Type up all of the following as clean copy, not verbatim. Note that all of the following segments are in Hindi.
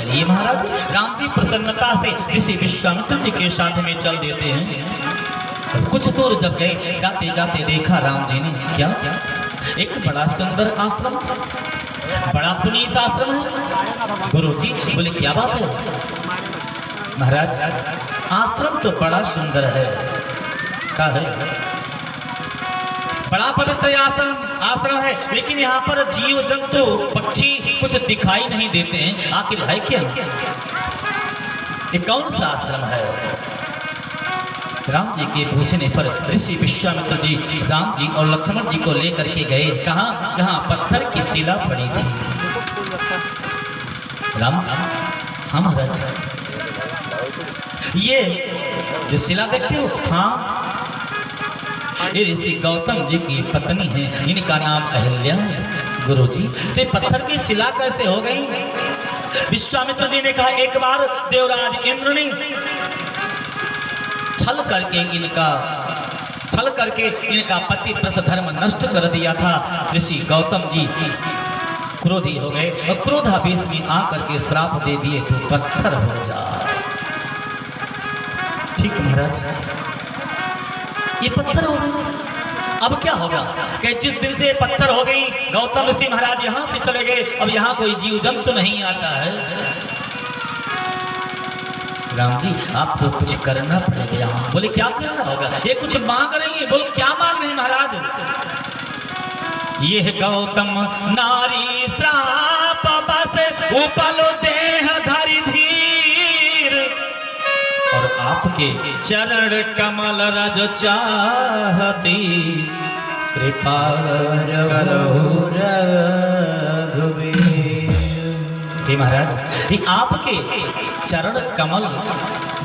चलिए महाराज। राम जी प्रसन्नता से ऋषि विश्वामित्र जी के साथ में चल देते हैं। कुछ दूर जब गए, जाते जाते देखा राम जी ने क्या, एक बड़ा सुंदर आश्रम, बड़ा पुनीत आश्रम है। गुरु जी बोले क्या बात है महाराज? आश्रम तो बड़ा सुंदर है, क्या है? बड़ा पवित्र आश्रम है, लेकिन यहाँ पर जीव जंतु पक्षी कुछ दिखाई नहीं देते हैं, आखिर है क्या? ये कौन सा आश्रम है? राम जी के पूछने पर ऋषि विश्वामित्र जी राम जी और लक्ष्मण जी को लेकर के गए। कहाँ? जहाँ पत्थर की शिला पड़ी थी। राम जी, हाँ महाराज, ये जो शिला देखते हो, हाँ, ये ऋषि गौतम जी की पत्नी है, इनका नाम अहिल्या है। गुरु जी, तो पत्थर की शिला कैसे हो गई? विश्वामित्र जी ने कहा, एक बार देवराज इंद्र ने छल करके इनका पतिव्रत धर्म नष्ट कर दिया था। ऋषि गौतम जी क्रोधी हो गए और क्रोधावेश में आकर के श्राप दे दिए, तो पत्थर हो जा। ठीक महाराज, ये पत्थर हो गई। अब क्या होगा कि जिस दिन से पत्थर हो गई, गौतम ऋषि महाराज यहाँ से चले गए, अब यहाँ कोई जीव जंतु नहीं आता है। राम जी, आपको कुछ करना पड़ेगा। बोले क्या करना होगा? ये कुछ मांग रही है। बोलो क्या मांग रही महाराज? ये है गौतम नारी श्राप बस उपलो देह धरि धीर, और आपके चरण कमल रज चाहती, कृपा करो रघुवीर। महाराज, ये आपके चरण कमल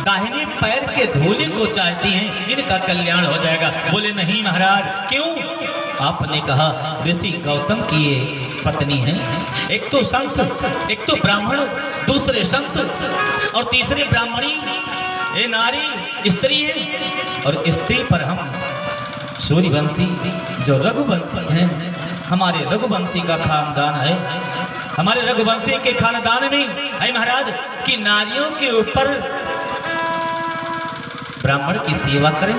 दाहिने पैर के धूले को चाहती हैं, इनका कल्याण हो जाएगा। बोले नहीं महाराज, क्यों? आपने कहा ऋषि गौतम की ये पत्नी है, एक तो संत, एक तो ब्राह्मण, दूसरे संत और तीसरे ब्राह्मणी, ये नारी स्त्री है, और स्त्री पर हम सूर्यवंशी जो रघुवंशी हैं, हमारे रघुवंशी का खानदान है। हमारे रघुवंशी के खानदान में है महाराज कि नारियों के ऊपर ब्राह्मण की सेवा करें,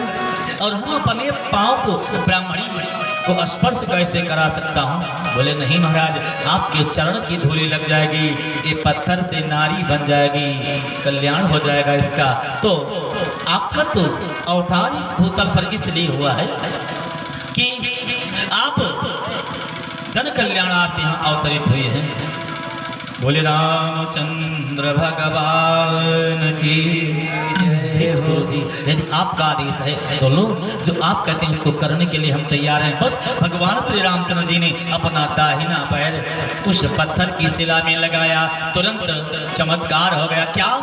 और हम अपने पांव को ब्राह्मणी को स्पर्श कैसे करा सकता हूँ? बोले नहीं महाराज, आपके चरण की धूली लग जाएगी, ये पत्थर से नारी बन जाएगी, कल्याण हो जाएगा इसका। तो आपका तो अवतार इस भूतल पर इसलिए हुआ है कि आप जन कल्याणार्थ यहाँ अवतरित हुए हैं। बोले रामचंद्र भगवान की जय हो जी। यदि आपका आदेश है तो लो, जो आप कहते हैं उसको करने के लिए हम तैयार हैं। बस भगवान श्री रामचंद्र जी ने अपना दाहिना पैर उस पत्थर की शिला में लगाया, तुरंत चमत्कार हो गया। क्या?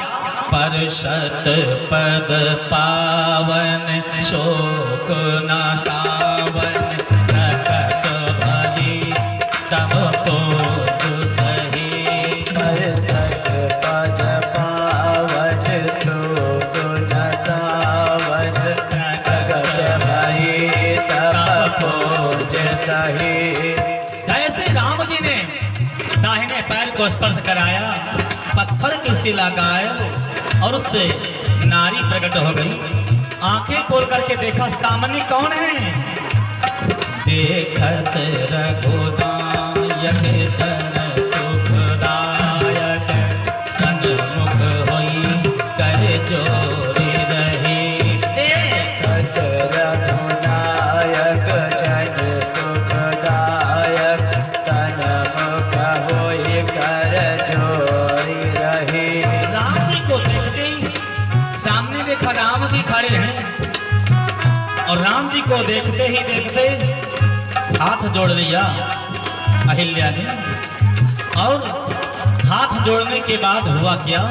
परशत पद पावन शोक नाशावन, तब तो सही। परशत पद पावन शोक नाशावन, तब तो सही। जैसे राम जी ने दाहिने पैर को स्पर्श कराया, पत्थर की शिला गायब और उससे नारी प्रकट हो गई। आंखें खोल करके देखा, सामने कौन है? देखत रघुनायक जन सुखदायक, सन्मुख होई कर जोरी रही। देखत रघुनायक जन सुखदायक, सन्मुख होई कर जोरी रही। राम जी को देखते ही, सामने देखा राम जी खड़े हैं, और राम जी को देखते ही देखते हाथ जोड़ लिया अहिल्या ने, और हाथ जोड़ने के बाद हुआ क्या?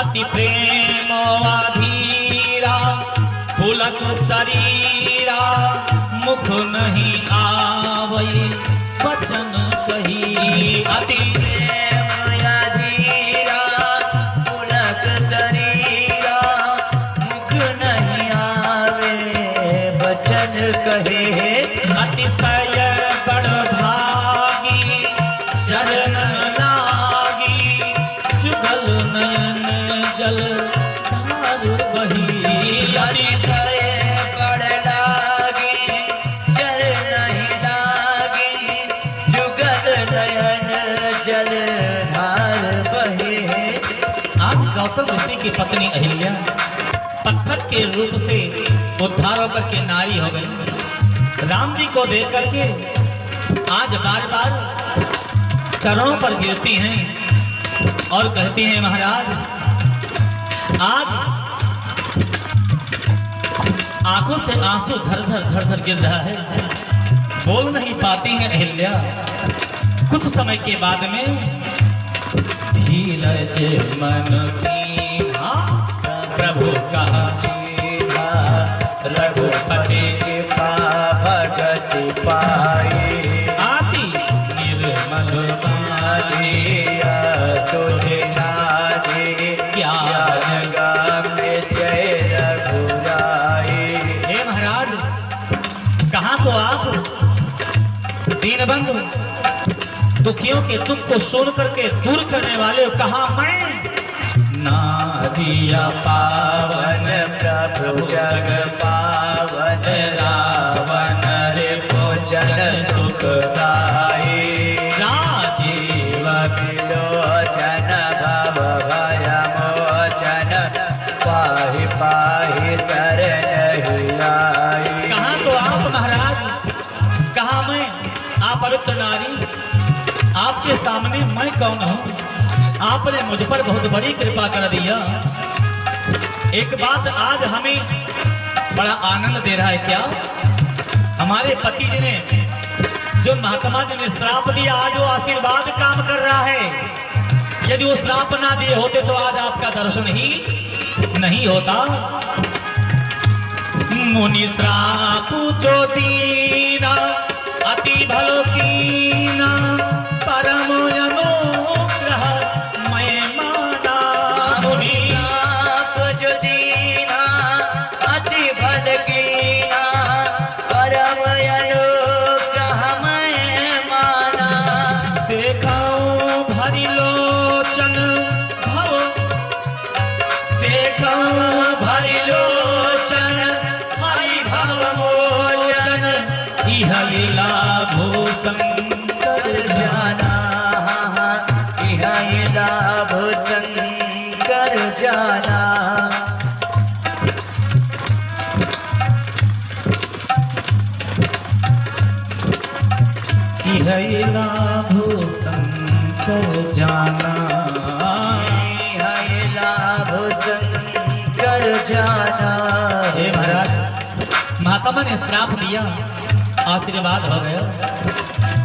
अति प्रेम अधीरा पुलक शरीरा, मुख नहीं आवई वचन कही। अति प्रेम अधीरा पुलक शरीरा, मुख नहीं आवे वचन कहे। अतिशय बड़ भागी शरण लागी, जुगल नयन जल धार बही। अति भय पड़ लागे जल नहीं लागे जुगल नयन जल धार बहे। आज गौतम ऋषि की पत्नी अहिल्या पत्थर के रूप से उद्धार होकर के नारी हो गई। राम जी को देख करके आज बार बार चरणों पर गिरती हैं और कहती हैं महाराज आज आंखों से आंसू झरझर झरझर गिर रहा है, बोल नहीं पाती हैं अहिल्या। कुछ समय के बाद में धीरज मन कीन्हा प्रभु कहा रघुपति कृपा भगति पाई आती निर्मल मारिया तुझे नारी ज्ञान गाम्य जय रघुराई। हे महाराज कहाँ तो आप दीनबंधु दुखियों के दुख को सुन करके दूर करने वाले हो, कहाँ मैं नारिया पावन प्रभु जग पावन रावण रे भोजन सुखदाई राजीव विलोचन भव भय मोचन पाहि पाहि शरण हिलाई। कहाँ तो आप महाराज, कहाँ मैं आप पवित्र नारी, आपके सामने मैं कौन हूँ? आपने मुझ पर बहुत बड़ी कृपा कर दिया। एक बात आज हमें बड़ा आनंद दे रहा है क्या, हमारे पति जी ने जो महात्मा जी ने श्राप दिया आज वो आशीर्वाद काम कर रहा है। यदि वो श्राप ना दिए होते तो आज आपका दर्शन ही नहीं होता। मुनि श्राप जो दीना अति भलो कीना परम अनुग्रह मैं माना। मुनि श्राप जो दीना अति भल कीना परम अनुग्रह मैं माना। देखाऊं भरी लोचन भव, देखाऊं भरी लोचन हरि भव मोचन इह लाभो शंकर जाना इह लाभ शंकर जाना। इह लाभो शंकर जाना। इह लाभ शंकर जाना। हे महाराज महात्मा ने श्राप दिया, आशीर्वाद हो गया।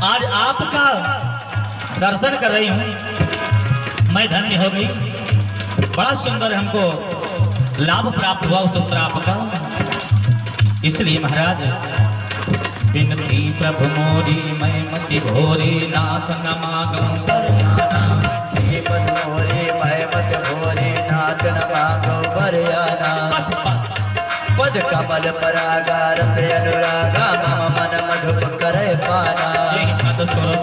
आज आपका दर्शन कर रही हूँ, मैं धन्य हो गई। बड़ा सुंदर हमको लाभ प्राप्त हुआ उस श्राप का। इसलिए महाराज विनती प्रभु मोरी मैं मति भोरी नाथ नमागम पद मोरे मैं मत भोरे नाथ नमागो बरयाना। पद कमल परागार से अनुरागा मम मन मधुप करे पाना।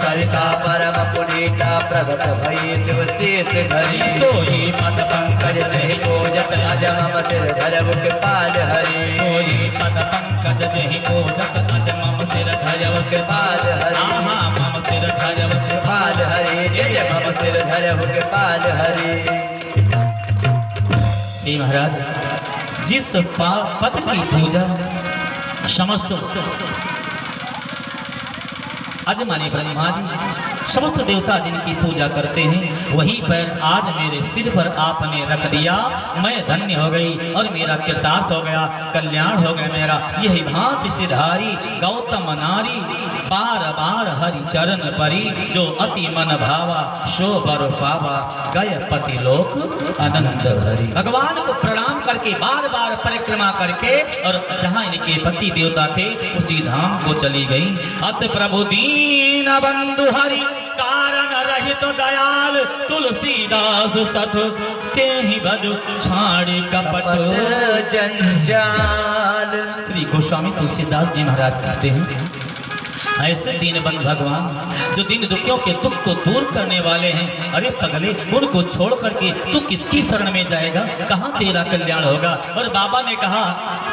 सरिता परम पुनीता प्रगट भई शिव शेष धरी। सोई पद पंकज जहि पूजत अज मम सिर धर मुख पाल हरि। सोई पद पंकज जहि पूजत अज मम सिर धर मुख पाल हरि। आहा मम सिर धर मुख पाल हरि जय मम सिर धर मुख पाल हरि। महाराज जिस पद की पूजा समस्त अजमानी ब्रह्मा जी समस्त देवता जिनकी पूजा करते हैं वही पर आज मेरे सिर पर आपने रख दिया। मैं धन्य हो गई और मेरा कृतार्थ हो गया, कल्याण हो गया मेरा। यही भांति सिधारी गौतम नारी बार बार हरि चरण परी। जो अति मन भावा शो बर पावा गय पति लोक आनंद भरी। भगवान को प्रणाम करके बार बार परिक्रमा करके और जहाँ इनके पति देवता थे उसी धाम को चली गई। अस प्रभु दीन बंधु हरि कारण रहित दयाल तुलसीदास सठ ते ही भजो छाड़ी कपट जंजाल। श्री गोस्वामी तुलसीदास जी महाराज कहते हैं ऐसे दीनबंध भगवान जो दिन दुखियों के दुख को दूर करने वाले हैं, अरे पगले उनको छोड़ करके तू किसकी शरण में जाएगा, कहाँ तेरा कल्याण होगा। और बाबा ने कहा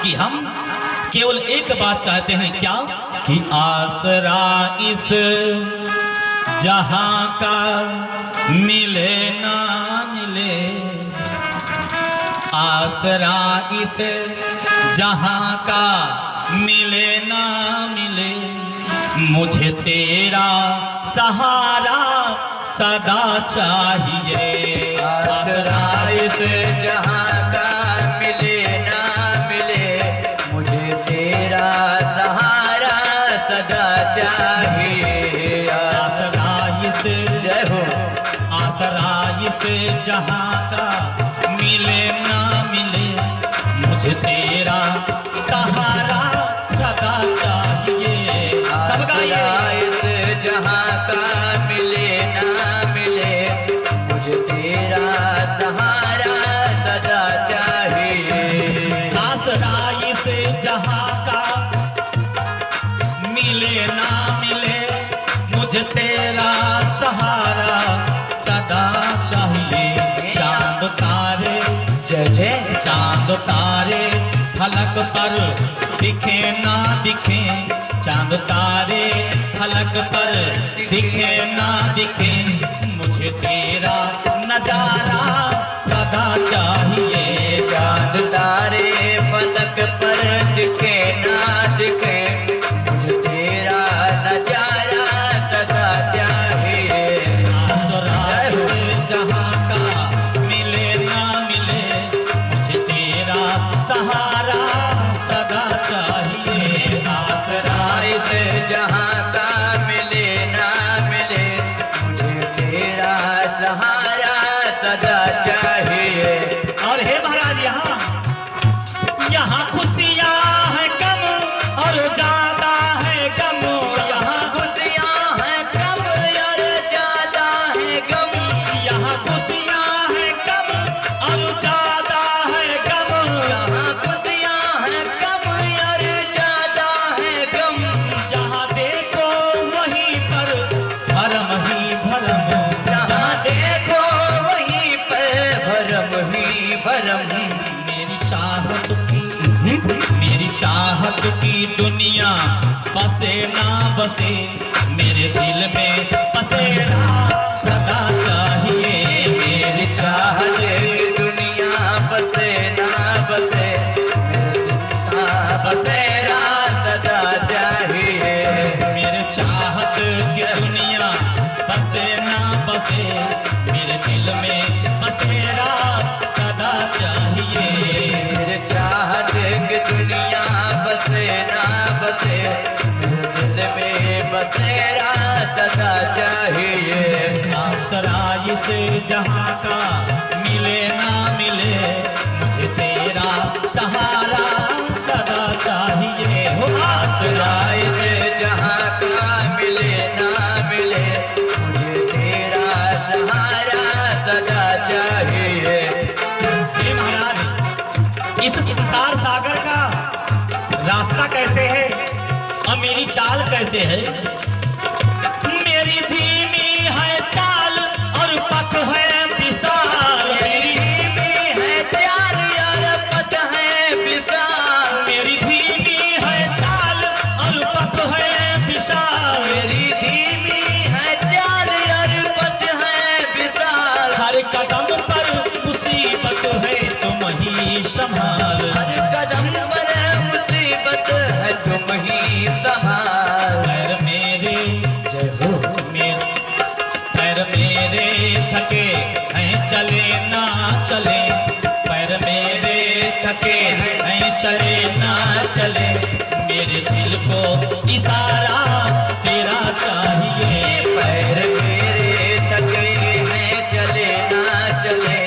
कि हम केवल एक बात चाहते हैं, क्या कि आसरा इस जहां का मिले ना मिले, आसरा इस जहां का मिले ना मिले, मुझे तेरा सहारा सदा चाहिए। आसरा इस जहां का मिले ना मिले, मुझे तेरा सहारा सदा चाहिए। आसरा इस जय हो, आसरा इस जहां का मिले ना मिले, मुझे तेरा सहारा सदा चाहिए। सबका ये इस जहां का मिले ना मिले, मुझे तेरा सहारा सदा चाहिए। आसरा इस जहां का मिले ना मिले, मुझे तेरा सहारा सदा चाहिए। चांद तारे जय जय, चांद तारे फलक पर दिखे ना दिखे, चांद तारे फलक पर दिखे ना दिखे, मुझे तेरा नजारा सदा चाहिए। चांद तारे फलक पर दिखे ना दिखे, मुझे तेरा नजारा सदा चाहिए। आसरा इस जहां का मिले ना मिले, मुझे तेरा सहारा सदा चाहिए। आसरा इस जहां का मिले ना मिले, मुझे तेरा सहारा सदा चाहिए। और हे महाराज यहाँ खुशियाँ है कम और ज्यादा है गम, यहाँ खुशियाँ हैं कम और ज्यादा है गम, यहाँ खुशियाँ है कम और ज्यादा है गम, यहाँ खुशियाँ हैं कम और ज्यादा है गम, जहाँ देखो वहीं पर भरम ही भरम, जहाँ देखो वहीं पर भरम ही भरम। मेरी चाहत की दुनिया बसे ना बसे, मेरे दिल में बसेरा सदा चाहिए। मेरी चाहत की दुनिया बसे ना बसे, बसेरा सदा चाहिए। मेरे चाहत की दुनिया बसे ना बसे, मेरे दिल में बसेरा सदा चाहिए। मेरे चाहत की दुनिया बसे ना बसे, दिल में बसेरा सदा चाहिए। आसरा इस जहां का मिले ना मिले, मुझे तेरा सहारा सदा चाहिए। हो आसरा आसरा इस जहां का मिले ना मिले, मुझे तेरा सहारा सदा चाहिए। हे महाराज, इस संसार सागर का रास्ता कैसे है और मेरी चाल कैसे है। मेरी धीमी है चाल और पथ है विशाल, मेरी धीमी है चाल और पथ है विशाल, मेरी धीमी है चाल और पथ है विशाल, मेरी धीमी है चाल और पथ है विशाल। हर कदम पर मुसीबत है तुम ही संभाल, हर कदम पर मुसीबत है तुम ही संभाल। पैर मेरे जय हो, पैर मेरे थके हैं चले ना चले, पैर मेरे थके हैं चले ना चले, मेरे दिल को इशारा तेरा चाहिए। पैर मेरे थके हैं चले ना चले,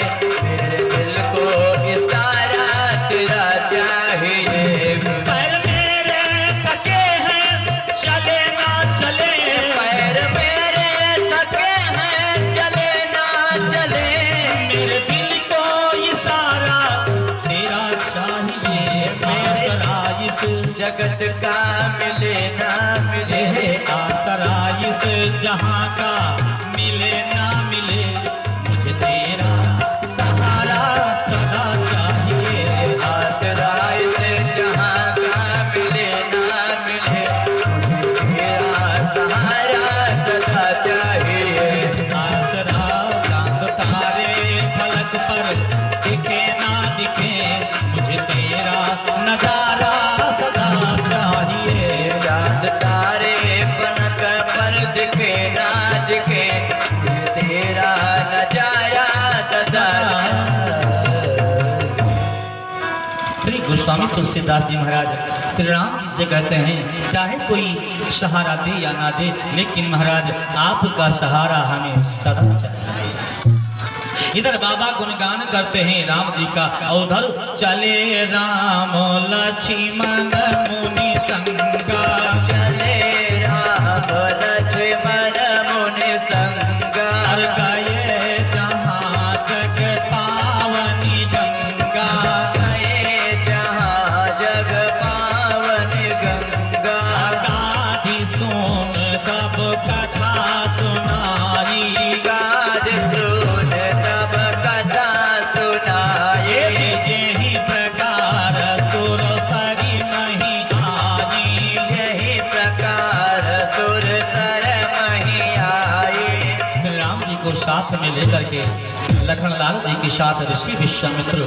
मेरे दिल को इशारा तेरा चाहिए। पैर मेरे थके हैं चले ना चले, पैर मेरे थके हैं चले ना चले, मेरे दिल को इशारा तेरा चाहिए। आसरा इस जगत का मिले ना मिले, आसरा इस जहां का मिले ना मिले, मुझे तेरा सहारा सदा चाहिए। आसरा इस जहां का मिले ना मिले, तेरा सहारा सदा चाहिए। आसरा चांद तारे फलक पर दिखे ना दिखे, मुझे तेरा नजारा सदा चाहिए। चांद तारे फलक पर दिखे ना दिखे, तेरा नजारा सदा। श्री गोस्वामी तुलसीदास जी महाराज श्री राम जी से कहते हैं, चाहे कोई सहारा दे या ना दे, लेकिन महाराज आपका सहारा हमें सदा चाहिए। इधर बाबा गुणगान करते हैं राम जी का, और उधर चले राम लक्ष्मण मुनि संगा, चले राम लक्ष्मण मुनि संगा, गए जहाँ जग पावनी गंगा, गए जहाँ जग पावनी गंगा, गाधी सुन तब कथा सुनाई, गाद सुन तब कथा सुनाए, यही प्रकार सुर सरी नहीं आई, यही प्रकार सुर सर मही आए। राम जी को साथ में लेकर के लखनलाल जी के साथ ऋषि विश्वामित्र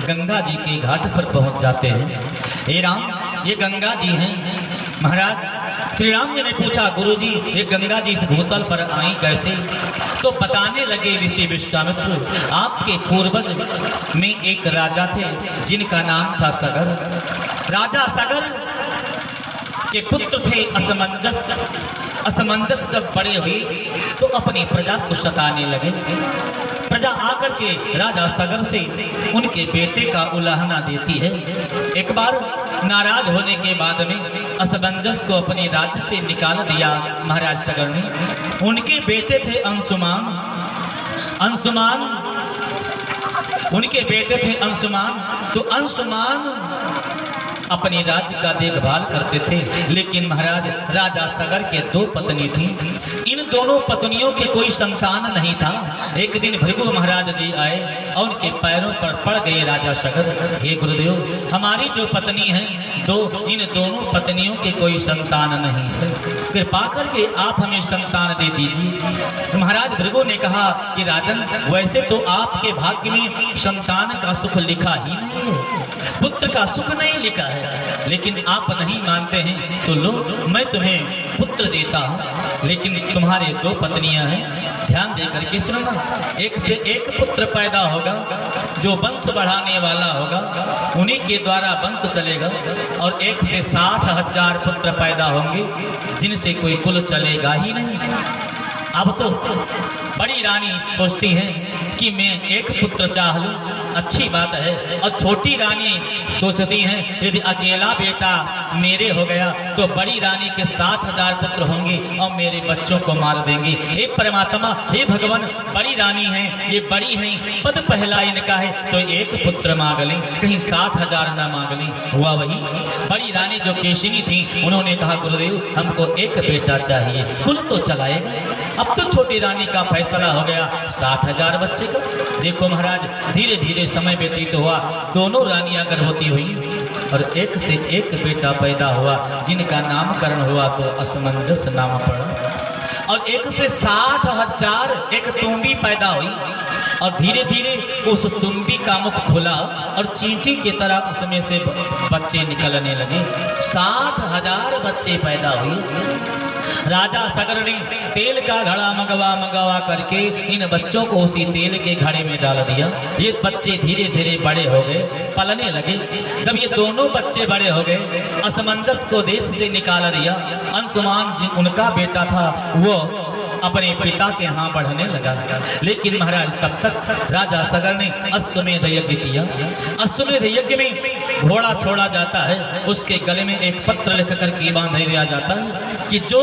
गंगा जी के घाट पर पहुंच जाते हैं। हे राम, ये गंगा जी हैं। महाराज श्री राम जी ने पूछा, गुरुजी ये गंगा जी इस भूतल पर आई कैसे? तो बताने लगे ऋषि विश्वामित्र, आपके पूर्वज में एक राजा थे जिनका नाम था सगर। राजा सगर के पुत्र थे असमंजस। असमंजस जब बड़े हुए तो अपनी प्रजा को सताने लगे। प्रजा आकर के राजा सगर से उनके बेटे का उलाहना देती है। एक बार नाराज होने के बाद में असमंजस को अपने राज्य से निकाल दिया महाराज सगर ने। उनके बेटे थे अंशुमान। उनके बेटे थे अंशुमान। तो अंशुमान अपने राज्य का देखभाल करते थे, लेकिन महाराज राजा सगर के दो पत्नी थी। इन दोनों पत्नियों के कोई संतान नहीं था। एक दिन भृगु महाराज जी आए और उनके पैरों पर पड़ गए राजा सगर। हे गुरुदेव, हमारी जो पत्नी है दो, इन दोनों पत्नियों के कोई संतान नहीं है, कृपा करके आप हमें संतान दे दीजिए। महाराज भृगु ने कहा कि राजन, वैसे तो आपके भाग्य में संतान का सुख लिखा ही नहीं है, पुत्र का सुख नहीं लिखा है, लेकिन आप नहीं मानते हैं तो लो, मैं तुम्हें पुत्र देता हूँ। लेकिन तुम्हारे दो पत्नियां हैं, ध्यान दे करके सुनना। एक से एक पुत्र पैदा होगा, जो वंश बढ़ाने वाला होगा उन्हीं के द्वारा वंश चलेगा, और 1 से 60,000 पुत्र पैदा होंगे जिनसे कोई कुल चलेगा ही नहीं। अब तो बड़ी रानी सोचती है कि मैं एक पुत्र चाह लूं, अच्छी बात है, और छोटी रानी सोचती हैं यदि अकेला बेटा मेरे हो गया तो बड़ी रानी के 60,000 पुत्र होंगे और मेरे बच्चों को मार देंगे। हे परमात्मा, हे भगवान, बड़ी रानी हैं, ये बड़ी हैं, पद पहला इनका है तो एक पुत्र मांग लें, कहीं 60,000 ना मांग लें। हुआ वही। बड़ी रानी जो केशिनी थी, उन्होंने कहा गुरुदेव हमको एक बेटा चाहिए, कुल तो चलाएगा। अब तो छोटी रानी का फैसला हो गया 60,000 बच्चे का। देखो महाराज, धीरे धीरे समय व्यतीत हुआ, दोनों रानियां गर्भवती हुई और एक से एक बेटा पैदा हुआ, जिनका नामकरण हुआ तो असमंजस नाम पड़ा। और 1 से 60,000 एक तुम्बी पैदा हुई, और धीरे धीरे उस तुम्बी का मुख खुला और चींटी की तरह उसमें से बच्चे निकलने लगे। 60,000 बच्चे पैदा हुए। राजा सगर ने तेल का घड़ा मंगवा करके इन बच्चों को उसी तेल के घड़े में डाल दिया। ये बच्चे धीरे धीरे बड़े हो गए, पलने लगे। जब ये दोनों बच्चे बड़े हो गए, असमंजस को देश से निकाल दिया। अंशुमान जी उनका बेटा था, वो अपने पिता के यहाँ बढ़ने लगा। लेकिन महाराज तब तक राजा सगर ने अश्वमेध यज्ञ किया। अश्वमेध यज्ञ में घोड़ा छोड़ा जाता है, उसके गले में एक पत्र लिख करके बांध दिया जाता है कि जो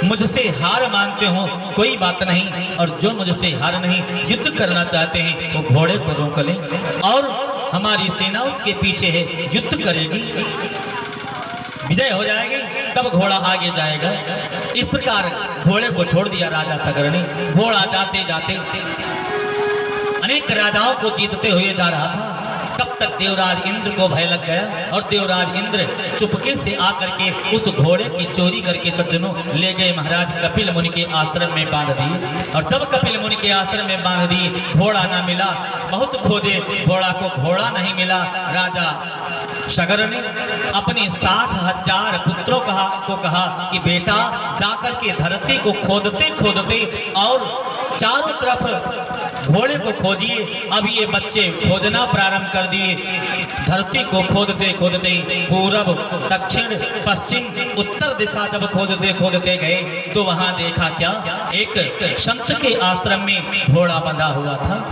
मुझसे हार मानते हो कोई बात नहीं, और जो मुझसे हार नहीं युद्ध करना चाहते हैं वो घोड़े को रोक लें और हमारी सेना उसके पीछे है, युद्ध करेगी। विजय हो जाएगी तब घोड़ा आगे जाएगा। इस प्रकार घोड़े को छोड़ दिया राजा सगर ने। घोड़ा जाते जाते अनेक राजाओं को जीतते हुए जा रहा था। तब तक देवराज इंद्र को भय लग गया और देवराज इंद्र चुपके से आकर के उस घोड़े की चोरी करके सज्जनों ले गए महाराज कपिल मुनि के आश्रम में बांध दिए। और जब कपिल मुनि के आश्रम में बांध दिए, घोड़ा ना मिला, बहुत खोजे घोड़ा को, घोड़ा नहीं मिला। राजा सगर ने अपने 60,000 पुत्रों को कहा कि बेटा जाकर के धरती को खोदते खोदते और चारों तरफ घोड़े को खोजिए। अब ये बच्चे खोजना प्रारंभ कर दिए। धरती को खोदते खोदते पूरब, दक्षिण, पश्चिम, उत्तर दिशा जब खोदते खोदते गए तो वहां देखा क्या, एक संत के आश्रम में घोड़ा बंधा हुआ था।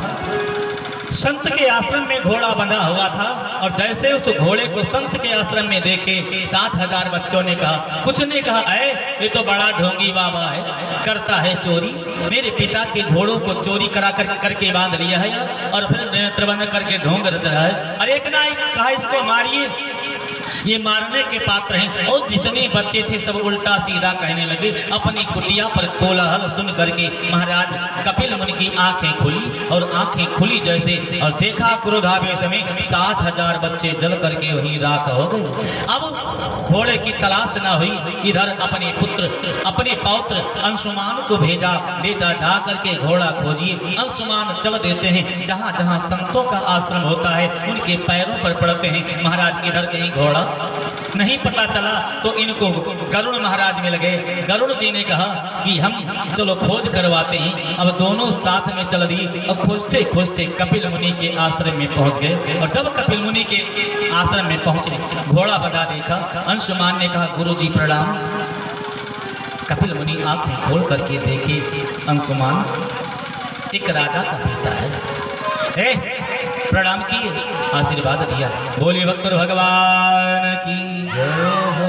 संत के आश्रम में घोड़ा बंधा हुआ था। और जैसे उस घोड़े को संत के आश्रम में देखे 60,000 बच्चों ने कहा, कुछ ने कहा अरे ये तो बड़ा ढोंगी बाबा है, करता है चोरी। मेरे पिता के घोड़ों को चोरी करा करके बांध लिया है और फिर नेत्र बंद करके ढोंग रच रहा है। और एक ना कहा इसको मारिए, ये मारने के पात्र हैं। और जितने बच्चे थे सब उल्टा सीधा कहने लगे। अपनी कुटिया पर कोलाहल सुन करके महाराज कपिल मुनि की आंखें खुली। और आंखें खुली जैसे और देखा क्रोधावेश में 60,000 बच्चे जल करके वहीं राख हो गए। अब घोड़े की तलाश न हुई। इधर अपने पुत्र, अपने पौत्र अंशुमान को भेजा, बेटा जा करके घोड़ा खोजिए। अंशुमान चल देते हैं, जहां जहां संतों का आश्रम होता है उनके पैरों पर पड़ते हैं। महाराज इधर कहीं घोड़ा नहीं पता चला तो इनको गरुड़ महाराज मिल गए। गरुड़ जी ने कहा कि हम चलो खोज करवाते हैं। अब दोनों साथ में चल दिए और खोजते खोजते कपिल मुनि के आश्रम में पहुंच गए। और जब कपिल मुनि के आश्रम में पहुंचे, घोड़ा बंधा देखा। अंशुमान ने कहा गुरुजी प्रणाम। कपिल मुनि आंखें खोल करके देखे, अंशुमान एक राजा का बेटा है। प्रणाम किए, आशीर्वाद दिया। बोलिए भक्त भगवान की जय हो।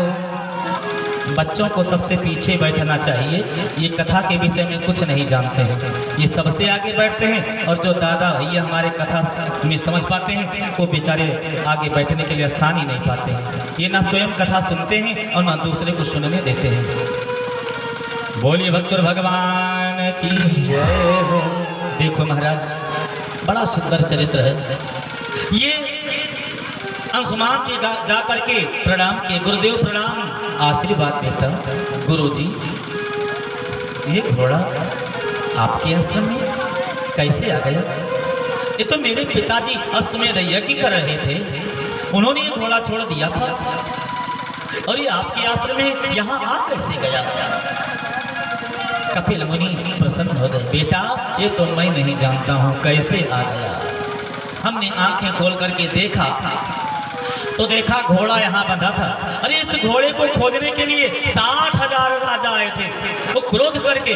बच्चों को सबसे पीछे बैठना चाहिए। ये कथा के विषय में कुछ नहीं जानते हैं, ये सबसे आगे बैठते हैं। और जो दादा भैया हमारे कथा में समझ पाते हैं वो बेचारे आगे बैठने के लिए स्थान ही नहीं पाते हैं। ये ना स्वयं कथा सुनते हैं और ना दूसरे को सुनने देते हैं। बोलिए भक्त भगवान की जय हो। देखो महाराज बड़ा सुंदर चरित्र है। ये अंशुमान जी जा करके प्रणाम किए, गुरुदेव प्रणाम, आशीर्वाद देता। गुरुजी ये घोड़ा आपके आश्रम में कैसे आ गया? ये तो मेरे पिताजी अश्वमेध यज्ञ कर रहे थे, उन्होंने ये घोड़ा छोड़ दिया था और ये आपके आश्रम में यहाँ आ कैसे गया? कपिल मुनि प्रसन्न हो गए। बेटा ये तो मैं नहीं जानता हूँ कैसे आ गया। हमने आंखें खोल करके देखा तो देखा घोड़ा यहाँ बंधा था। अरे इस घोड़े को खोजने के लिए 60,000 राजा आए थे। वो क्रोध करके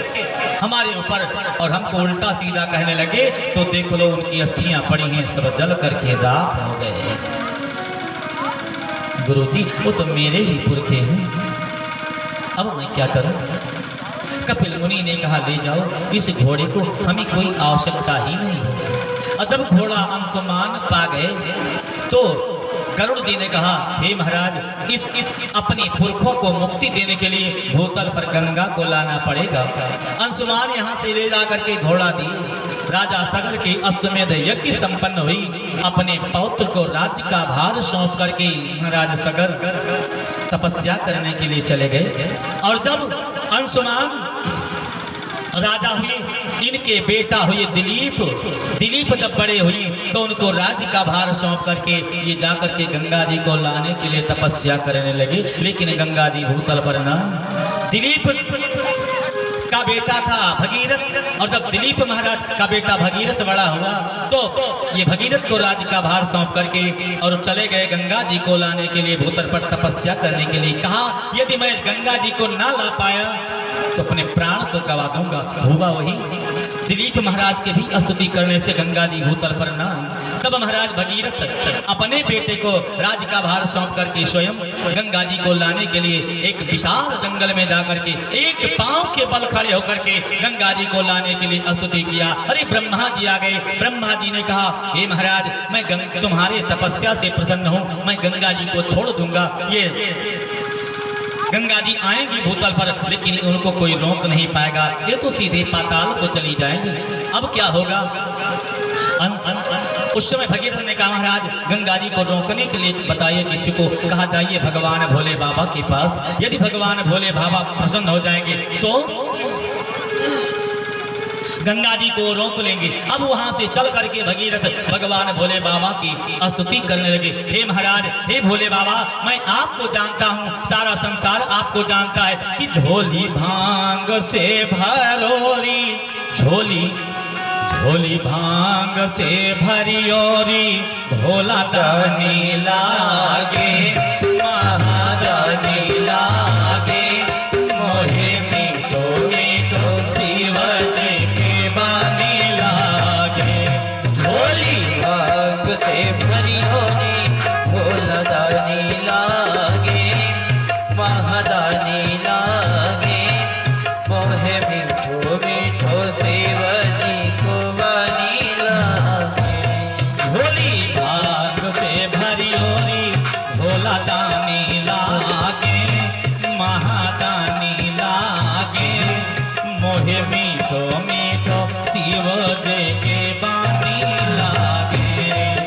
हमारे ऊपर और हमको उल्टा सीधा कहने लगे। तो देख लो उनकी अस्थियां पड़ी हैं, सब जल करके राख हो गए। गुरुजी वो तो मेरे ही पुरखे हैं, अब मैं क्या करूं? कपिल मुनि ने कहा ले जाओ इस घोड़े को, हमें कोई आवश्यकता ही नहीं है। और जब घोड़ा अंशुमान पा गए तो गरुड़ जी ने कहा हे महाराज इस अपने पुरखों को मुक्ति देने के लिए भूतल पर गंगा को लाना पड़ेगा। अंशुमान यहाँ से ले जा करके घोड़ा दिए। राजा सगर की अश्वमेध यज्ञ संपन्न हुई। अपने पौत्र को राज्य का भार सौंप करके महाराज सगर तपस्या करने के लिए चले गए। और जब अंशुमान राजा हुए, इनके बेटा हुए दिलीप जब बड़े हुए तो उनको राज्य का भार सौंप करके ये जाकर के गंगा जी को लाने के लिए तपस्या करने लगे। लेकिन गंगा जी भूतल पर ना, दिलीप का बेटा था भगीरथ। और जब दिलीप महाराज का बेटा भगीरथ बड़ा हुआ तो ये भगीरथ को राज्य का भार सौंप करके और चले गए गंगा जी को लाने के लिए भूतल पर तपस्या करने के लिए। कहा यदि मैं गंगा जी को ना ला पाया तो अपने प्राण को गवा दूंगा। हुआ वही, दिलीप महाराज के भी स्तुति करने से गंगा जी भूतल पर ना। तब महाराज भगीरथ अपने बेटे को राज्य का भार सौंप करके स्वयं गंगा जी को लाने के लिए एक विशाल जंगल में जाकर के एक पांव के बल खड़े होकर के गंगा जी को लाने के लिए स्तुति किया। अरे ब्रह्मा जी आ गए। ब्रह्मा जी ने कहा हे महाराज मैं तुम्हारे तपस्या से प्रसन्न हूँ, मैं गंगा जी को छोड़ दूंगा। ये गंगा जी आएंगी भूतल पर, लेकिन उनको कोई रोक नहीं पाएगा, ये तो सीधे पाताल को चली जाएंगी। अब क्या होगा? उस समय भगीरथ ने कहा, महाराज गंगा जी को रोकने के लिए बताइए किसी को, कहा जाइए भगवान भोले बाबा के पास। यदि भगवान भोले बाबा प्रसन्न हो जाएंगे तो गंगा जी को रोक लेंगे। अब वहां से चल करके भगीरथ भगवान भोले बाबा की स्तुति करने लगे। हे महाराज, हे भोले बाबा, मैं आपको जानता हूँ, सारा संसार आपको जानता है कि झोली भांग से भरोरी, झोली झोली भांग से भरियोरी, भोला दानी लागे, महादानी लागे, मोहे मीठो मीठो शिव जी के बानी लागे। झोली भांग से भरियोरी, भोला दानी लागे, महादानी लागे, मोहे मीठो मीठो शिव जी को बानी लागे। झोली भांग से भरियोरी, भोला दानी लागे, महादानी लागे, मोहे मीठो मीठो शिव जी के बानी लागे।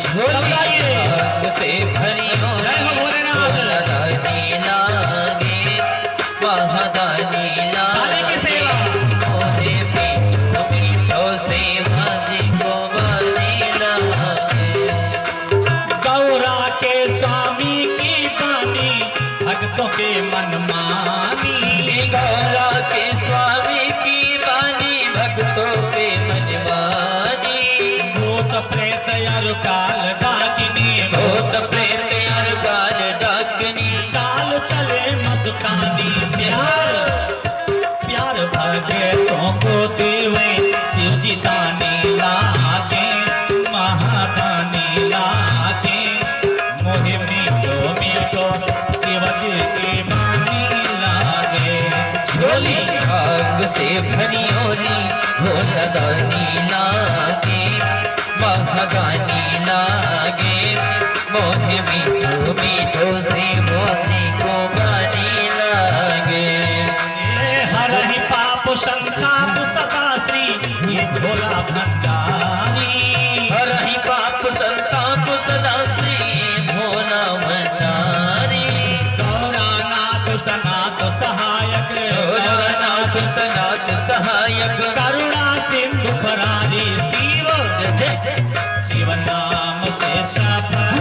झोली भांग से भरियोरी, भोला दानी लागे, महादानी लागे, मोहे मीठो मीठो शिव जी को बानी लागे। गौरा के स्वामी की बानी, भक्तों के मन मानी, गौरा के स्वामी की बानी, भक्तों के मनमानी, भूत प्रेत और काल डाकिनी, भूत प्रेत और काल डाकनी, चाल चले मस्तानी, प्यार प्यार भक्तों को देवे, शिव जी दानी लागे, महादानी लागे, मोहे मीठो मीठो शिव जी के बानी लागे। झोली भांग से भरियोरी, भोला दानी लागे, महादानी लागे, मोहे मीठो मीठो शिव जी को बानी लागे। हर ही पाप संताप सदा श्री, ये भोला भंडारी, हरहि पाप संताप सदा श्री, भोला भंडारी, गौरानाथ सनाथ सहायक, भोलानाथ सनाथ सहायक, करुणा सिंधु फरारी, शिव जय शिव नाम से सफल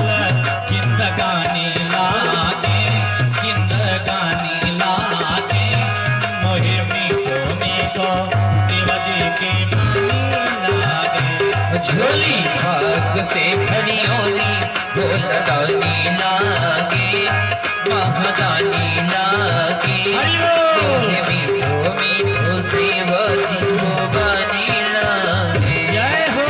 जिंदगानी लागे, जिंदगानी लागे, मोहे मीठो मीठो शिव जी के बानी लागे। झोली भाग से भरियोरी, भोला दानी लागे, महादानी लागे, मोहे मीठो मीठो शिव जी को बानी लागे। जय हो।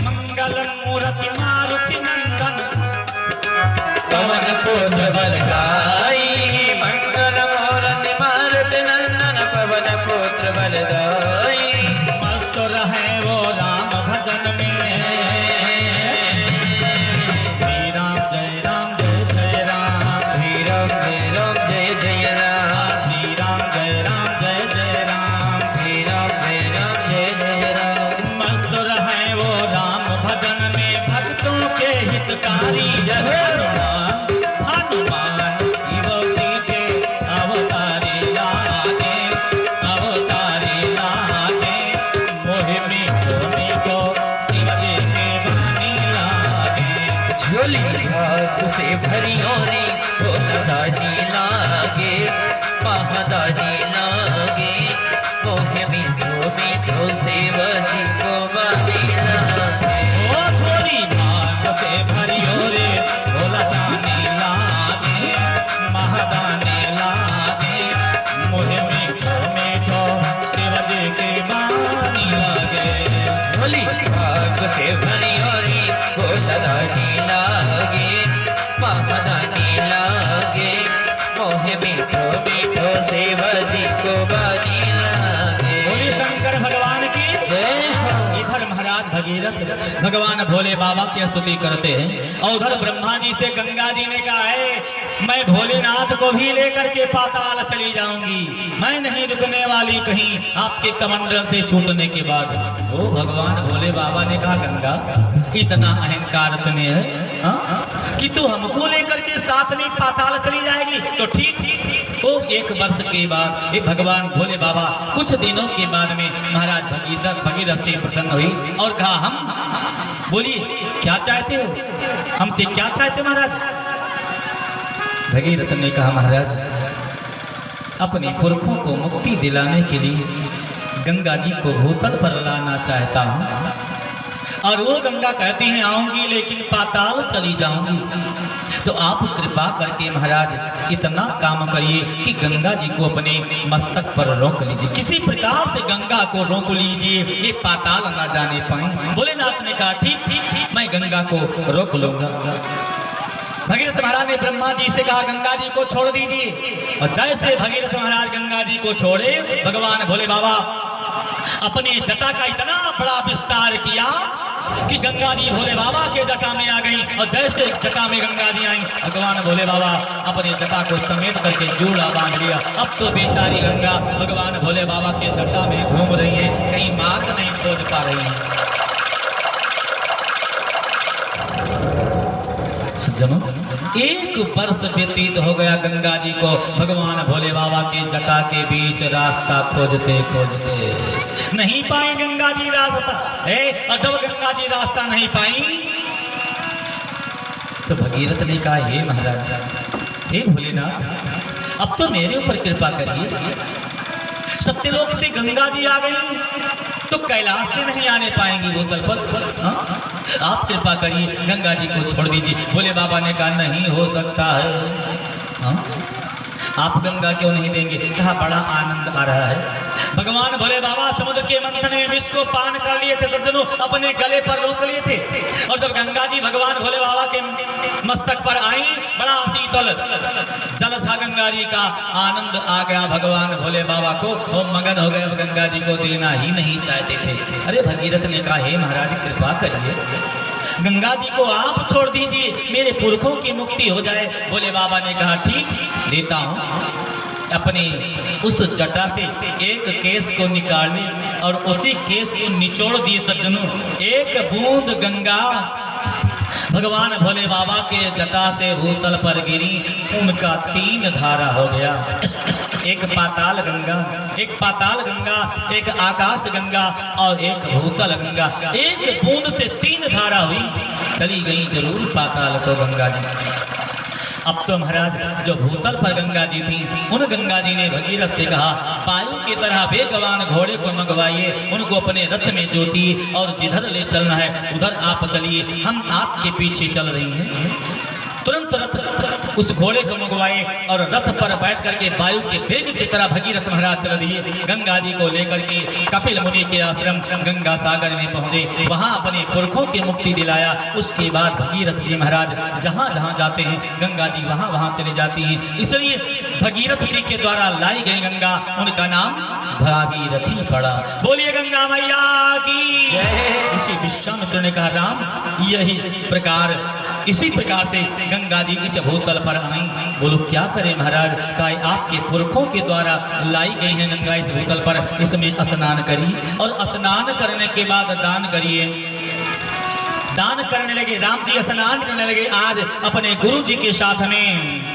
मंगल मूर्ति मारुति नंदन, पवन पुत्र बलदाई, मंगल मूर्ति मारुति नंदन, पवन पुत्र बलदाई, मस्त रहे वो राम भजन में, श्री राम जय राम जय जय राम, श्री राम जय राम जय जय राम, श्री राम जय राम जय जय राम, श्री राम जय राम जय जय राम। मस्त रहे वो राम भजन में, भक्तों के हितकारी, जय हनुमान हनुमान शिव जी के अवतारी लागे, अवतारी लागे। भगीरथ भगवान भोले बाबा की स्तुति करते हैं और उधर ब्रह्मा जी से गंगा जी ने कहा है मैं भोलेनाथ को भी लेकर के पाताल चली जाऊंगी, मैं नहीं रुकने वाली कहीं आपके कमंडल से छूटने के बाद। ओ भगवान भोले बाबा ने कहा गंगा इतना अहंकार तुम्हें है कि तू हमको लेकर के साथ में पाताल चली जाएगी? तो ठीक तो 1 वर्ष के बाद एक भगवान भोले बाबा कुछ दिनों के बाद में महाराज भगीरथ से प्रसन्न हुई और कहा हम बोलिए क्या चाहते हो, हमसे क्या चाहते महाराज? भगीरथ ने कहा महाराज अपने पुरखों को मुक्ति दिलाने के लिए गंगा जी को भूतल पर लाना चाहता हूँ। और वो गंगा कहती हैं आऊंगी लेकिन पाताल चली जाऊंगी। तो आप कृपा करके महाराज इतना काम करिए कि गंगा जी को अपने मस्तक पर रोक लीजिए, किसी प्रकार से गंगा को रोक लीजिए, ये पाताल ना जाने पाए। भोलेनाथ ने कहा ठीक मैं गंगा को रोक लूंगा। भगीरथ महाराज ने ब्रह्मा जी से कहा गंगा जी को छोड़ दीजिए। और जैसे भगीरथ महाराज गंगा जी को छोड़े भगवान भोले बाबा अपने जटा का इतना बड़ा विस्तार किया कि गंगा जी भोले बाबा के जटा में आ गई। और जैसे जटा में गंगा जी आई भगवान भोले बाबा अपने जटा को समेट करके जूड़ा बांध लिया। अब तो बेचारी गंगा भगवान भोले बाबा के जटा में घूम रही है, कहीं मार्ग नहीं खोज पा रही है। सज्जनों 1 वर्ष व्यतीत हो गया गंगा जी को भगवान भोले बाबा के जटा के बीच रास्ता खोजते खोजते नहीं पाए गंगा जी रास्ता है। और जब गंगा जी रास्ता नहीं पाई तो भगीरथ ने कहा हे महाराज हे भोलेनाथ अब तो मेरे ऊपर कृपा करिए। सत्यलोक से गंगा जी आ गई तो कैलाश से नहीं आने पाएंगी भूतल पर। आप कृपा करिए गंगा जी को छोड़ दीजिए। भोले बाबा ने कहा नहीं हो सकता है। आप गंगा क्यों नहीं देंगे? कहा बड़ा आनंद आ रहा है। भगवान भोले बाबा समुद्र के मंथन में विष को पान कर लिए थे सज्जनों, अपने गले पर रोक लिए थे। और जब गंगा जी भगवान भोले बाबा के मस्तक पर आई बड़ा शीतल जल था गंगा जी का, आनंद आ गया भगवान भोले बाबा को। वो मगन हो गए, गंगा जी को देना ही नहीं चाहते थे। अरे भगीरथ ने कहा हे महाराज कृपा करिए गंगा जी को आप छोड़ दीजिए, मेरे पुरखों की मुक्ति हो जाए। भोले बाबा ने कहा ठीक देता हूँ। अपने उस जटा से एक केस को निकाले और उसी केस को निचोड़ दिए सज्जनों। एक बूंद गंगा भगवान भोले बाबा के जटा से भूतल पर गिरी, उनका 3 धारा हो गया। एक पाताल गंगा, एक आकाश गंगा और एक भूतल गंगा। एक बूंद से 3 धारा हुई, चली गई जरूर पाताल को गंगा जी। अब तो महाराज जो भूतल पर गंगा जी थी उन गंगा जी ने भगीरथ से कहा वायु की तरह बेगवान घोड़े को मंगवाइए, उनको अपने रथ में जोतिए और जिधर ले चलना है उधर आप चलिए, हम आपके पीछे चल रही हैं। तुरंत रथ उस घोड़े को मंगवाए और रथ पर बैठ करके वायु के वेग की तरह भगीरथ महाराज चल दिए। गंगा जी को लेकर के कपिल मुनि के आश्रम गंगा सागर में पहुंचे, वहां अपने पुरखों की मुक्ति दिलाया। उसके बाद भगीरथ जी महाराज जहां जहां जाते हैं गंगा जी वहां वहां चले जाती हैं। इसलिए भगीरथ जी के द्वारा लाई गई गंगा, उनका नाम भागीरथी पड़ा। बोलिए गंगा मैया की जय। इसी विश्वामित्र ने कहा राम यही प्रकार इसी प्रकार से गंगा जी इस भूतल पर आई। बोलो क्या करें महाराज? कहा आपके पुरखों के द्वारा लाई गई है गंगा इस भूतल पर, इसमें स्नान करिए और स्नान करने के बाद दान करिए। दान करने लगे, राम जी स्नान करने लगे आज अपने गुरु जी के साथ में।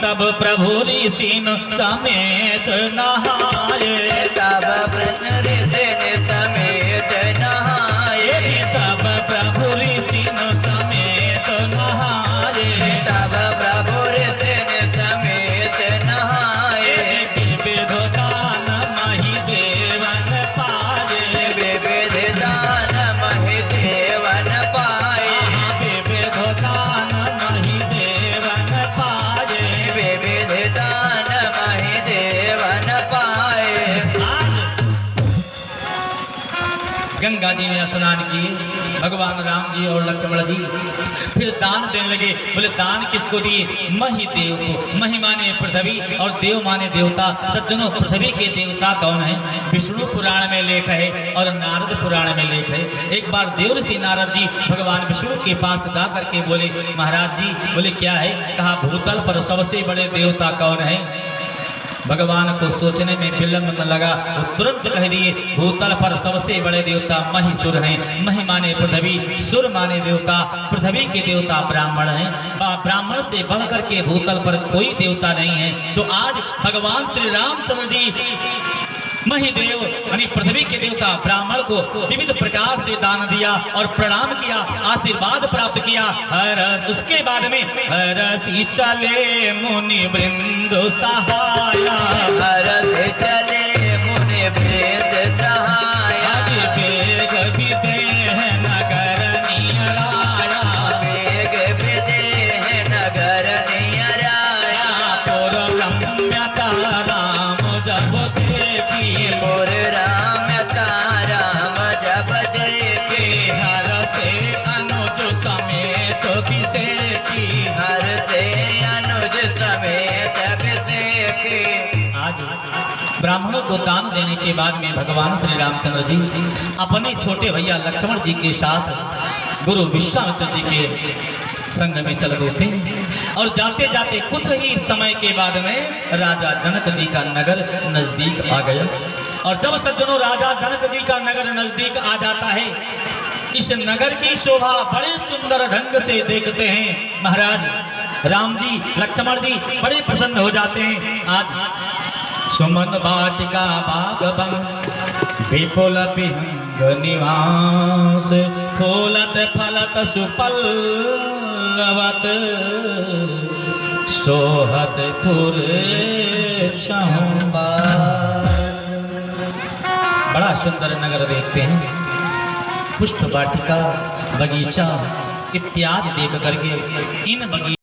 तब प्रभु ऋषि समेत नहाए, तब ऋषि समेत नहाए, तब प्रभु ऋषि समेत नहाए, तब प्रभु ऋषि समेत नहाए। विविध दान मही देवन पाए, विविध दान मही देवन पाए, विविध दान मही देवन पाए, विविध दान मही देवन पाए। गंगा जी ने स्नान किए, भगवान राम जी और लक्ष्मण जी फिर दान देने लगे। बोले दान किसको दिए? मही देव को। मही माने पृथ्वी और देव माने देवता। सज्जनों, पृथ्वी के देवता कौन है? विष्णु पुराण में लेख है और नारद पुराण में लेख है। एक बार देवर्षि नारद जी भगवान विष्णु के पास जा करके बोले, महाराज जी, बोले क्या है? कहा भूतल पर सबसे बड़े देवता कौन है? भगवान को सोचने में विलंब न लगा, वो तुरंत कह दिए, भूतल पर सबसे बड़े देवता महिसुर हैं। महि माने पृथ्वी, सुर माने देवता। पृथ्वी के देवता ब्राह्मण हैं। ब्राह्मण से बढ़ करके भूतल पर कोई देवता नहीं है। तो आज भगवान श्री रामचंद्र जी महिदेव यानी पृथ्वी के देवता ब्राह्मण को विविध प्रकार से दान दिया और प्रणाम किया, आशीर्वाद प्राप्त किया। हर उसके बाद में हरसी चले मुनि वृंद सहाया, हरसी चले मुनि वृंद सहाया। बेग विदेह नगर नियराया, बेग विदेह नगर नियराया। पूर्वम्यता राम जब देखी, मोर राम का राम जब देखे। हर से अनुज समेत विदेखी, हर से अनुज समेत विदेखे। आज ब्राह्मणों को दान देने के बाद में भगवान श्री रामचंद्र जी अपने छोटे भैया लक्ष्मण जी के साथ गुरु विश्वामित्र जी के संग में चल गए थे। और जाते जाते कुछ ही समय के बाद में राजा जनक जी का नगर नजदीक आ गया। और जब सज्जनों राजा जनक जी का नगर नजदीक आ जाता है, इस नगर की शोभा बड़े सुंदर ढंग से देखते हैं। महाराज राम जी लक्ष्मण जी बड़े प्रसन्न हो जाते हैं। आज सुमन वाटिका बाग बन विपुल विहंग निवास, फूलत फलत सुपल्लवत सोहत पुर चंपा। बड़ा सुंदर नगर देखते हैं। पुष्प वाटिका, बगीचा इत्यादि देख करके इन बगीचा